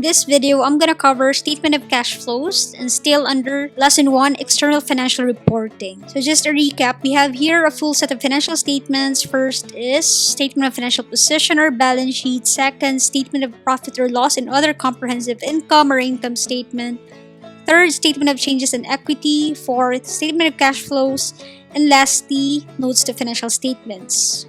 this video, I'm gonna cover statement of cash flows and still under lesson 1, external financial reporting. So just a recap, we have here a full set of financial statements. First is statement of financial position or balance sheet. Second, statement of profit or loss and other comprehensive income or income statement. Third, statement of changes in equity. Fourth, statement of cash flows. And lastly, notes to financial statements.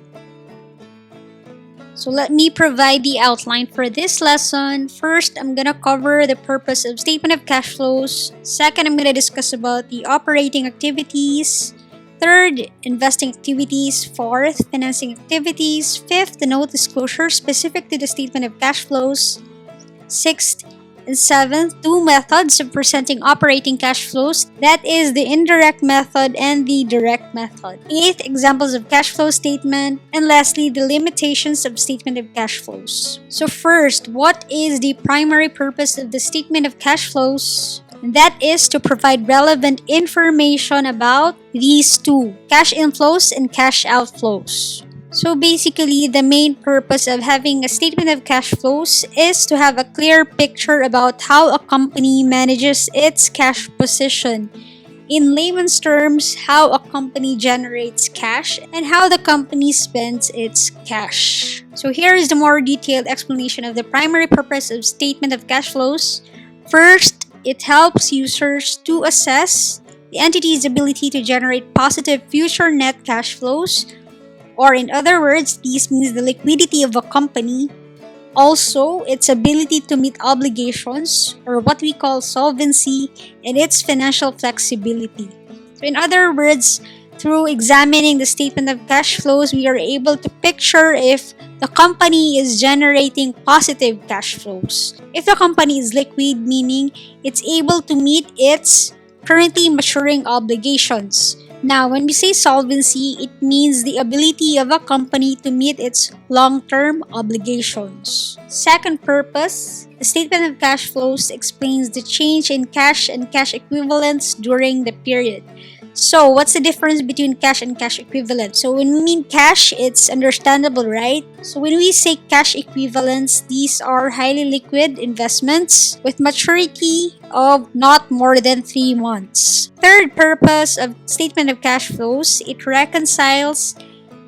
So let me provide the outline for this lesson. First, I'm gonna cover the purpose of statement of cash flows. Second, I'm gonna discuss about the operating activities. Third, investing activities. Fourth, financing activities. Fifth, the note disclosure specific to the statement of cash flows. Sixth, and seventh, 2 methods of presenting operating cash flows. That is the indirect method and the direct method. Eighth, examples of cash flow statement. And lastly, the limitations of statement of cash flows. So first, what is the primary purpose of the statement of cash flows? That is to provide relevant information about these two, cash inflows and cash outflows. So basically, the main purpose of having a statement of cash flows is to have a clear picture about how a company manages its cash position. In layman's terms, how a company generates cash and how the company spends its cash. So here is the more detailed explanation of the primary purpose of statement of cash flows. First, it helps users to assess the entity's ability to generate positive future net cash flows. Or in other words, this means the liquidity of a company. Also, its ability to meet obligations, or what we call solvency, and its financial flexibility. So in other words, through examining the statement of cash flows, we are able to picture if the company is generating positive cash flows. If the company is liquid, meaning it's able to meet its currently maturing obligations. Now, when we say solvency, it means the ability of a company to meet its long-term obligations. Second purpose, the statement of cash flows explains the change in cash and cash equivalents during the period. So, what's the difference between cash and cash equivalents? So, when we mean cash, it's understandable, right? So, when we say cash equivalents, these are highly liquid investments with maturity of not more than 3 months. Third purpose of statement of cash flows, it reconciles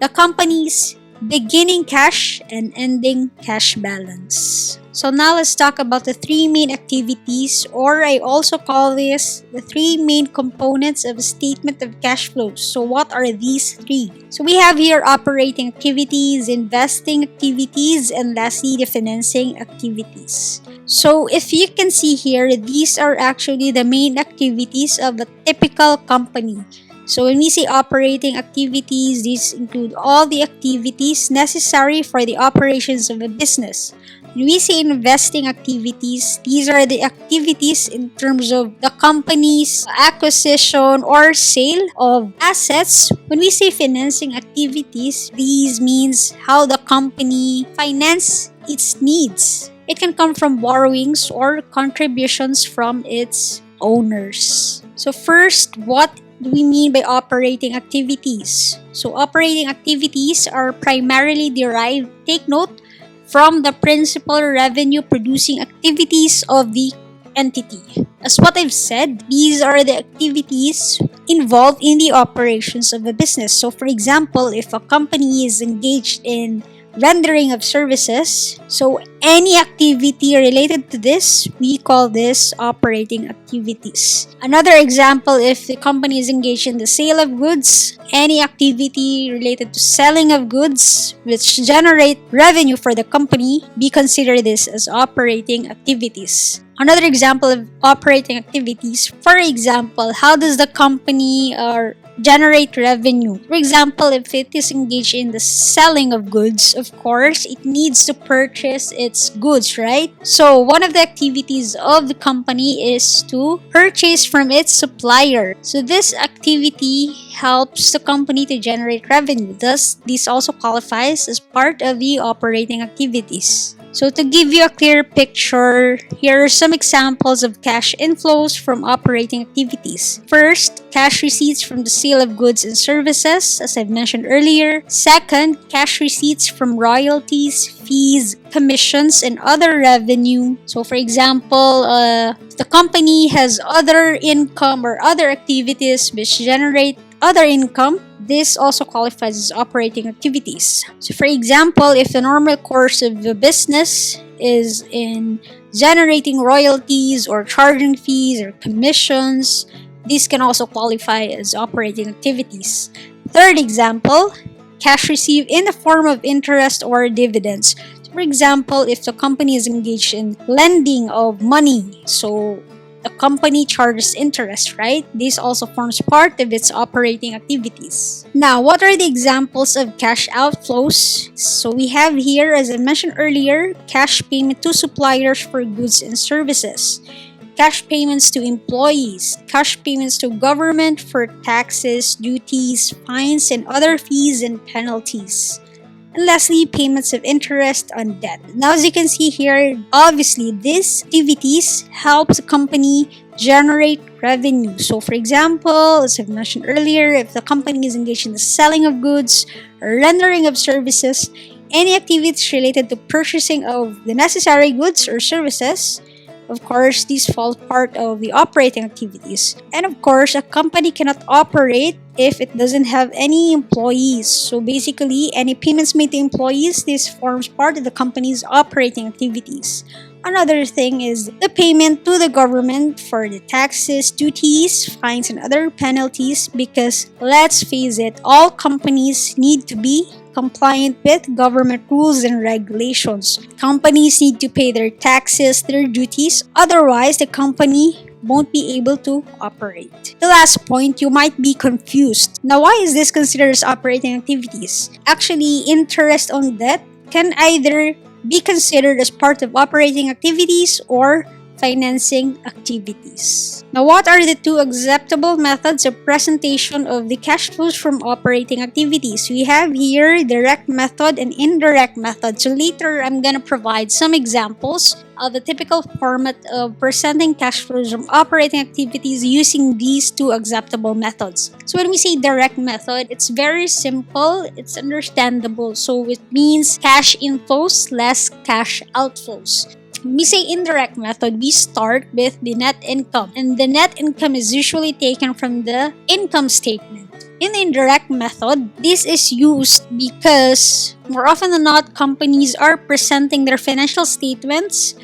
the company's beginning cash and ending cash balance. So now let's talk about the 3 main activities, or I also call this the 3 main components of a statement of cash flows. So what are these 3? So we have here operating activities, investing activities, and lastly the financing activities. So if you can see here, these are actually the main activities of a typical company. So when we say operating activities, these include all the activities necessary for the operations of a business. When we say investing activities, these are the activities in terms of the company's acquisition or sale of assets. When we say financing activities, these means how the company finances its needs. It can come from borrowings or contributions from its owners. So first, what do we mean by operating activities? So operating activities are primarily derived, take note, from the principal revenue producing activities of the entity. As what I've said, these are the activities involved in the operations of a business. So for example, if a company is engaged in rendering of services, so any activity related to this, we call this operating activities. Another example, if the company is engaged in the sale of goods, any activity related to selling of goods which generate revenue for the company, we consider this as operating activities. Another example of operating activities, for example, how does the company generate revenue? For example, if it is engaged in the selling of goods, of course, it needs to purchase its goods, right? So one of the activities of the company is to purchase from its supplier. So this activity helps the company to generate revenue. Thus, this also qualifies as part of the operating activities. So to give you a clear picture, here are some examples of cash inflows from operating activities. First, cash receipts from the sale of goods and services, as I've mentioned earlier. Second, cash receipts from royalties, fees, commissions, and other revenue. So for example, the company has other income or other activities which generate other income. This also qualifies as operating activities. So for example, if the normal course of the business is in generating royalties or charging fees or commissions, these can also qualify as operating activities. Third example, cash received in the form of interest or dividends. So for example, if the company is engaged in lending of money, so the company charges interest, right? This also forms part of its operating activities. Now, what are the examples of cash outflows? So we have here, as I mentioned earlier, cash payment to suppliers for goods and services, cash payments to employees, cash payments to government for taxes, duties, fines, and other fees and penalties. And lastly, payments of interest on debt. Now, as you can see here, obviously, these activities help the company generate revenue. So, for example, as I've mentioned earlier, if the company is engaged in the selling of goods or rendering of services, any activities related to purchasing of the necessary goods or services, of course, these fall part of the operating activities. And of course, a company cannot operate if it doesn't have any employees. So basically, any payments made to employees, this forms part of the company's operating activities. Another thing is the payment to the government for the taxes, duties, fines, and other penalties, because let's face it, all companies need to be compliant with government rules and regulations. Companies need to pay their taxes, their duties, otherwise the company won't be able to operate. The last point, you might be confused. Now, why is this considered as operating activities? Actually, interest on debt can either be considered as part of operating activities or financing activities. Now, what are the two acceptable methods of presentation of the cash flows from operating activities? We have here direct method and indirect method. So later, I'm going to provide some examples of the typical format of presenting cash flows from operating activities using these two acceptable methods. So when we say direct method, it's very simple, it's understandable. So it means cash inflows less cash outflows. When we say indirect method, we start with the net income, and the net income is usually taken from the income statement. In the indirect method, this is used because more often than not, companies are presenting their financial statements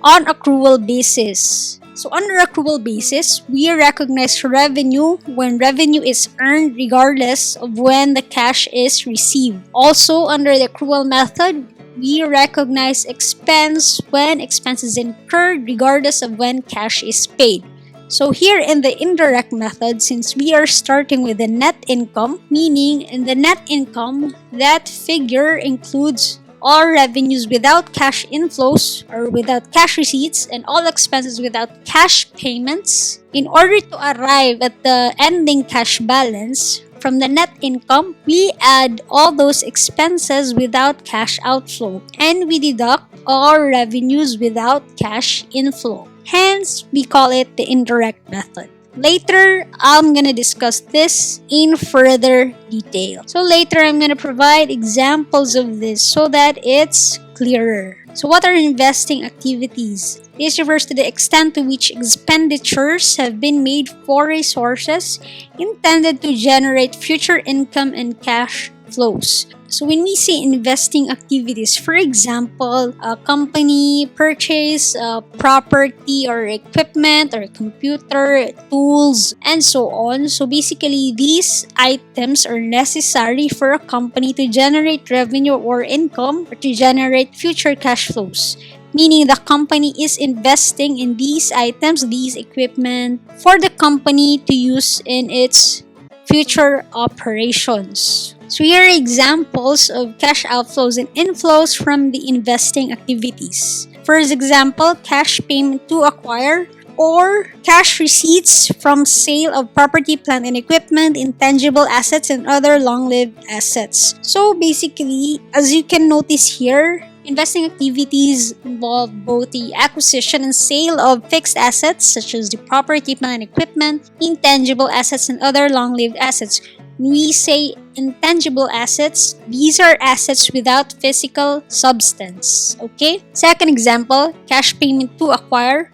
on accrual basis. So under accrual basis, we recognize revenue when revenue is earned regardless of when the cash is received. Also under the accrual method, we recognize expense when expense is incurred regardless of when cash is paid. So here in the indirect method, since we are starting with the net income, meaning in the net income, that figure includes all revenues without cash inflows or without cash receipts and all expenses without cash payments. In order to arrive at the ending cash balance, from the net income, we add all those expenses without cash outflow and we deduct all revenues without cash inflow. Hence, we call it the indirect method. Later, I'm gonna discuss this in further detail. So later, I'm gonna provide examples of this so that it's clearer. So what are investing activities? This refers to the extent to which expenditures have been made for resources intended to generate future income and cash flows. So when we say investing activities, for example, a company purchase property or equipment or computer, tools, and so on. So basically, these items are necessary for a company to generate revenue or income or to generate future cash flows. Meaning the company is investing in these items, these equipment, for the company to use in its future operations. So here are examples of cash outflows and inflows from the investing activities. First example, cash payment to acquire or cash receipts from sale of property, plant and equipment, intangible assets, and other long-lived assets. So basically, as you can notice here, Investing activities involve both the acquisition and sale of fixed assets such as the property, plant, and equipment, intangible assets, and other long-lived assets. When we say intangible assets, these are assets without physical substance. Okay? Second example, cash payment to acquire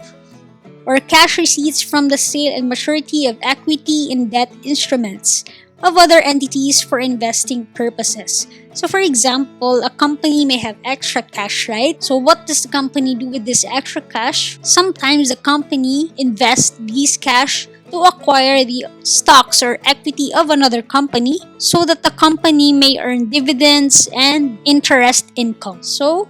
or cash receipts from the sale and maturity of equity and debt instruments of other entities for investing purposes. So for example, a company may have extra cash, right? So what does the company do with this extra cash? Sometimes the company invests these cash to acquire the stocks or equity of another company so that the company may earn dividends and interest income. So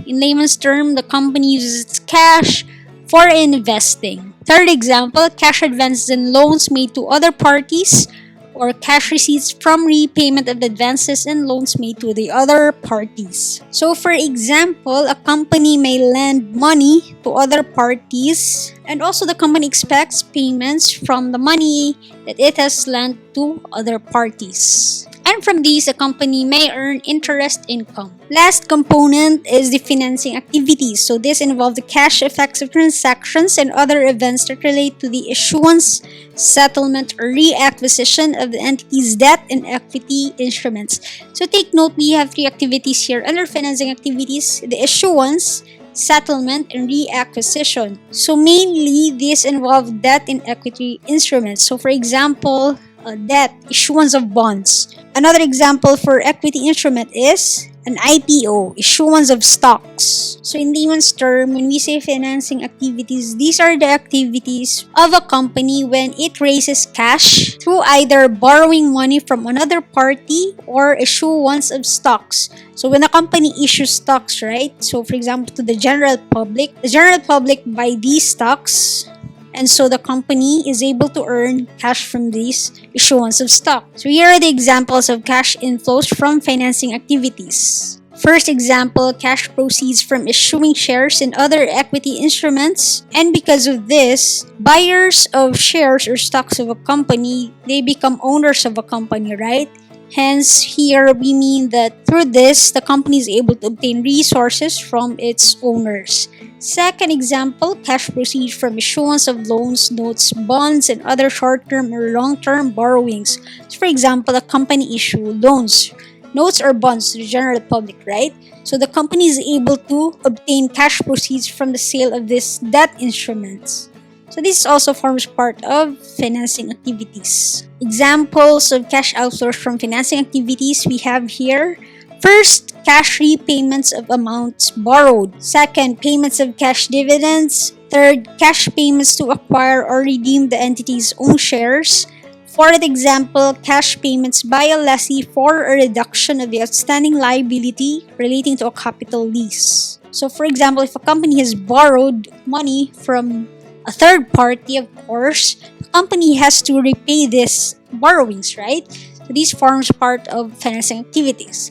in layman's term, the company uses its cash for investing. Third example, cash advances and loans made to other parties or cash receipts from repayment of advances and loans made to the other parties. So for example, a company may lend money to other parties and also the company expects payments from the money that it has lent to other parties. And from these, the company may earn interest income. Last component is the financing activities. So this involves the cash effects of transactions and other events that relate to the issuance, settlement, or reacquisition of the entity's debt and equity instruments. So take note, we have three activities here under financing activities: the issuance, settlement, and reacquisition. So mainly, these involve debt and equity instruments. So for example, debt, issuance of bonds. Another example for equity instrument is an IPO, issuance of stocks. So in layman's term, when we say financing activities, these are the activities of a company when it raises cash through either borrowing money from another party or issuance of stocks. So when a company issues stocks, right? So for example, to the general public buy these stocks, and so the company is able to earn cash from these issuance of stock. So here are the examples of cash inflows from financing activities. First example, cash proceeds from issuing shares and other equity instruments. And because of this, buyers of shares or stocks of a company, they become owners of a company, right? Hence, here we mean that through this, the company is able to obtain resources from its owners. Second example, cash proceeds from issuance of loans, notes, bonds, and other short-term or long-term borrowings. So for example, a company issue loans, notes, or bonds to the general public, right? So the company is able to obtain cash proceeds from the sale of these debt instruments. So this also forms part of financing activities. Examples of cash outflows from financing activities we have here. First, cash repayments of amounts borrowed. Second, payments of cash dividends. Third, cash payments to acquire or redeem the entity's own shares. Fourth example, cash payments by a lessee for a reduction of the outstanding liability relating to a capital lease. So for example, if a company has borrowed money from a third party, of course, the company has to repay these borrowings, right? So these forms part of financing activities.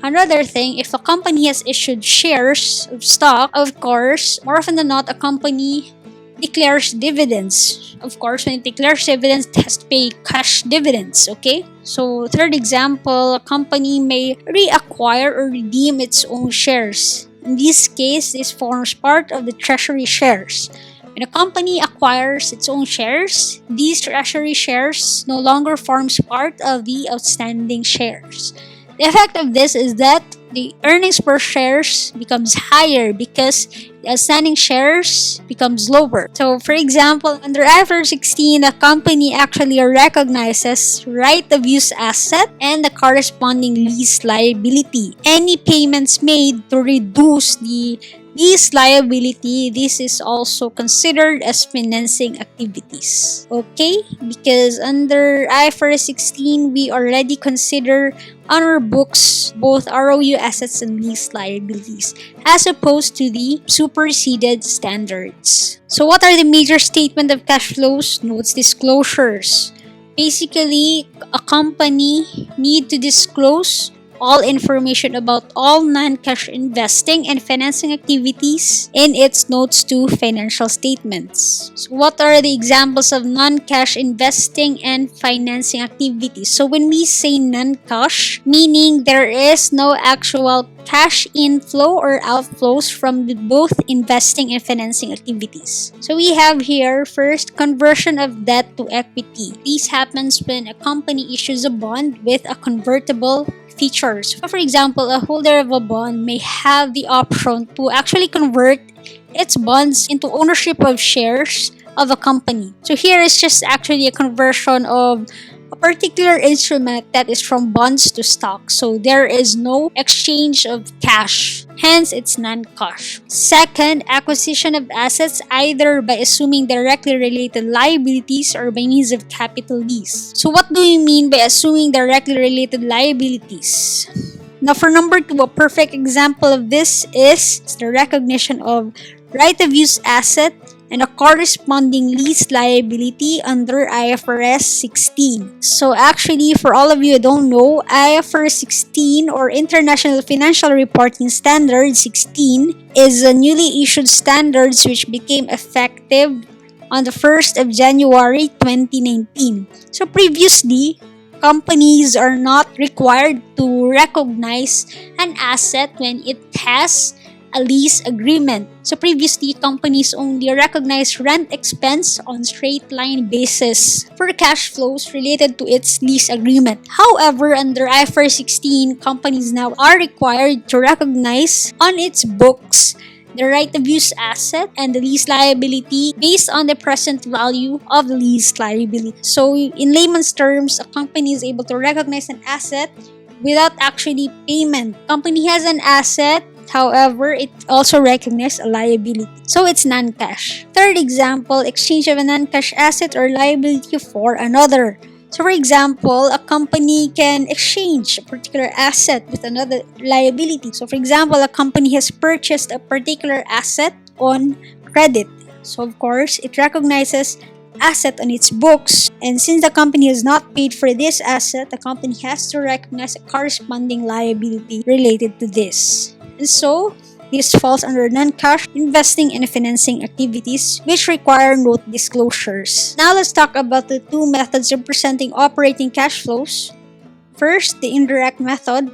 Another thing, if a company has issued shares of stock, of course, more often than not, a company declares dividends. Of course, when it declares dividends, it has to pay cash dividends, okay? So, third example, a company may reacquire or redeem its own shares. In this case, this forms part of the treasury shares. When a company acquires its own shares, these treasury shares no longer forms part of the outstanding shares. The effect of this is that the earnings per shares becomes higher because the outstanding shares becomes lower. So, for example, under IFRS 16, the company actually recognizes right of use asset and the corresponding lease liability. Any payments made to reduce the lease liability, this is also considered as financing activities. Okay? Because under IFRS 16, we already consider on our books both ROU assets and lease liabilities as opposed to the superseded standards. So what are the major statement of cash flows? Notes disclosures. Basically, a company need to disclose all information about all non-cash investing and financing activities in its notes to financial statements. So what are the examples of non-cash investing and financing activities? So when we say non-cash, meaning there is no actual cash inflow or outflows from both investing and financing activities. So we have here first conversion of debt to equity. This happens when a company issues a bond with a convertible features. So for example, a holder of a bond may have the option to actually convert its bonds into ownership of shares of a company. So here is just actually a conversion of a particular instrument that is from bonds to stock. So there is no exchange of cash. Hence, it's non-cash. Second, acquisition of assets either by assuming directly related liabilities or by means of capital lease. So what do we mean by assuming directly related liabilities? Now for number 2, a perfect example of this is the recognition of right of use asset and a corresponding lease liability under IFRS 16. So actually, for all of you who don't know, IFRS 16 or International Financial Reporting Standard 16 is a newly issued standards which became effective on the 1st of January 2019. So previously, companies are not required to recognize an asset when it has a lease agreement. So previously, companies only recognized rent expense on straight line basis for cash flows related to its lease agreement. However, under IFRS 16, companies now are required to recognize on its books the right of use asset and the lease liability based on the present value of the lease liability. So in layman's terms, a company is able to recognize an asset without actually payment. Company has an asset, however, it also recognizes a liability. So it's non-cash. Third example, exchange of a non-cash asset or liability for another. So for example, a company can exchange a particular asset with another liability. So for example, a company has purchased a particular asset on credit. So of course, it recognizes asset on its books, and since the company has not paid for this asset, the company has to recognize a corresponding liability related to this. And so, this falls under non-cash investing and financing activities which require note disclosures. Now let's talk about the 2 methods of presenting operating cash flows. First, the indirect method.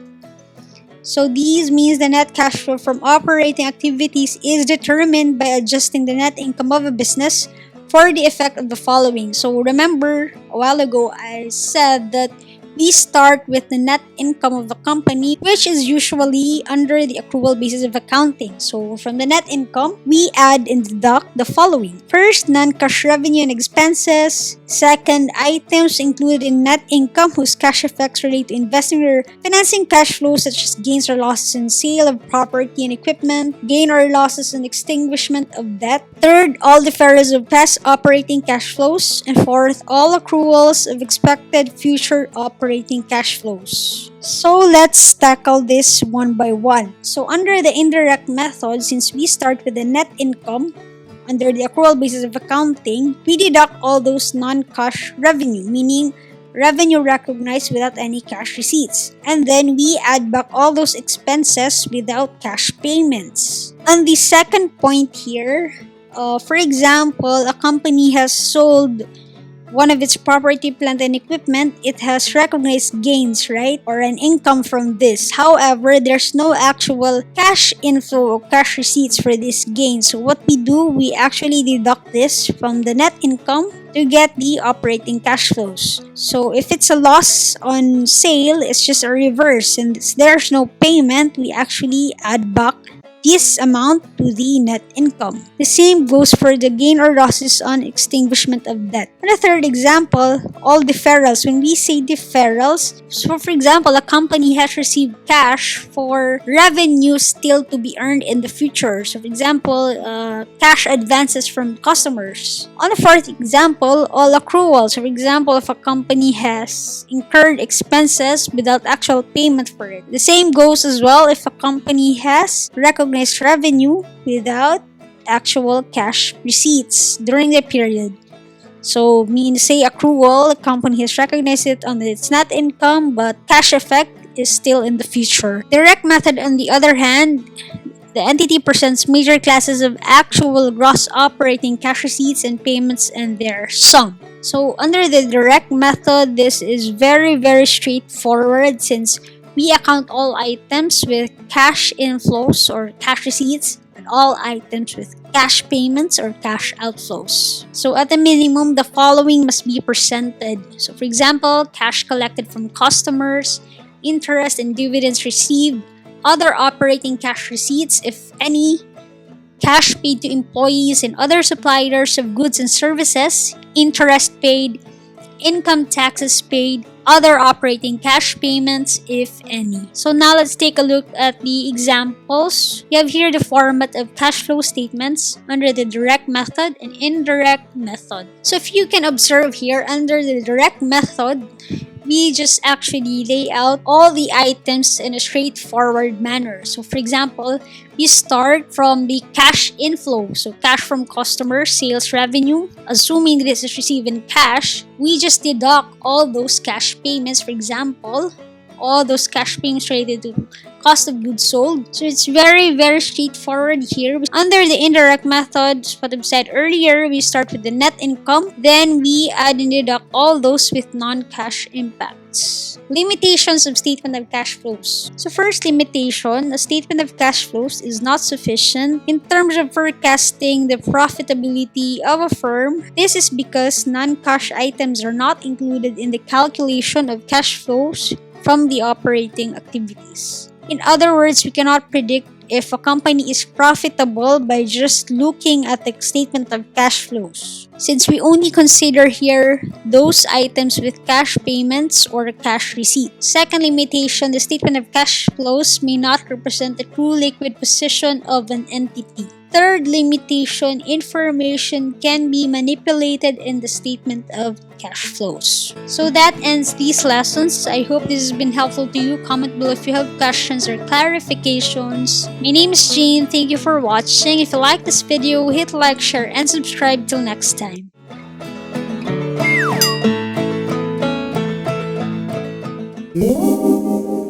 So these means the net cash flow from operating activities is determined by adjusting the net income of a business for the effect of the following. So remember, a while ago I said that we start with the net income of the company, which is usually under the accrual basis of accounting. So from the net income, we add and deduct the following. First, non-cash revenue and expenses. Second, items included in net income whose cash effects relate to investing or financing cash flows such as gains or losses in sale of property and equipment, gain or losses in extinguishment of debt. Third, all deferrals of past operating cash flows. And fourth, all accruals of expected future operating cash flows. So let's tackle this one by one. So under the indirect method, since we start with the net income, under the accrual basis of accounting, we deduct all those non-cash revenue, meaning revenue recognized without any cash receipts. And then we add back all those expenses without cash payments. On the second point here, for example, a company has sold one of its property, plant, and equipment, it has recognized gains, right? Or an income from this. However, there's no actual cash inflow or cash receipts for this gain. So what we do, we actually deduct this from the net income to get the operating cash flows. So if it's a loss on sale, it's just a reverse. And there's no payment, we actually add back this amount to the net income. The same goes for the gain or losses on extinguishment of debt. And a third example, all deferrals. When we say deferrals, so for example, a company has received cash for revenue still to be earned in the future. So for example, cash advances from customers. On the fourth example, all accruals. So for example, if a company has incurred expenses without actual payment for it. The same goes as well if a company has recognized revenue without actual cash receipts during the period. So, say accrual, the company has recognized it on its net income, but cash effect is still in the future. Direct method, on the other hand, the entity presents major classes of actual gross operating cash receipts and payments and their sum. So under the direct method, this is very straightforward since we account all items with cash inflows or cash receipts and all items with cash payments or cash outflows. So at a minimum, the following must be presented. So for example, cash collected from customers, interest and dividends received, other operating cash receipts, if any, cash paid to employees and other suppliers of goods and services, interest paid, income taxes paid, other operating cash payments, if any. So now let's take a look at the examples. We have here the format of cash flow statements under the direct method and indirect method. So if you can observe here, under the direct method, we just actually lay out all the items in a straightforward manner. So for example, we start from the cash inflow, so cash from customers, sales revenue. Assuming this is received in cash, we just deduct all those cash payments. For example, all those cash payments related to cost of goods sold. So it's very straightforward here. Under the indirect method, what I've said earlier, we start with the net income, then we add and deduct all those with non-cash impacts. Limitations of statement of cash flows. So first limitation, a statement of cash flows is not sufficient in terms of forecasting the profitability of a firm. This is because non-cash items are not included in the calculation of cash flows from the operating activities. In other words, we cannot predict if a company is profitable by just looking at the statement of cash flows, since we only consider here those items with cash payments or cash receipts. Second limitation, the statement of cash flows may not represent the true liquid position of an entity. Third limitation, information can be manipulated in the statement of cash flows. So that ends these lessons. I hope this has been helpful to you. Comment below if you have questions or clarifications. My name is Jean. Thank you for watching. If you like this video, hit like, share, and subscribe. Till next time. Música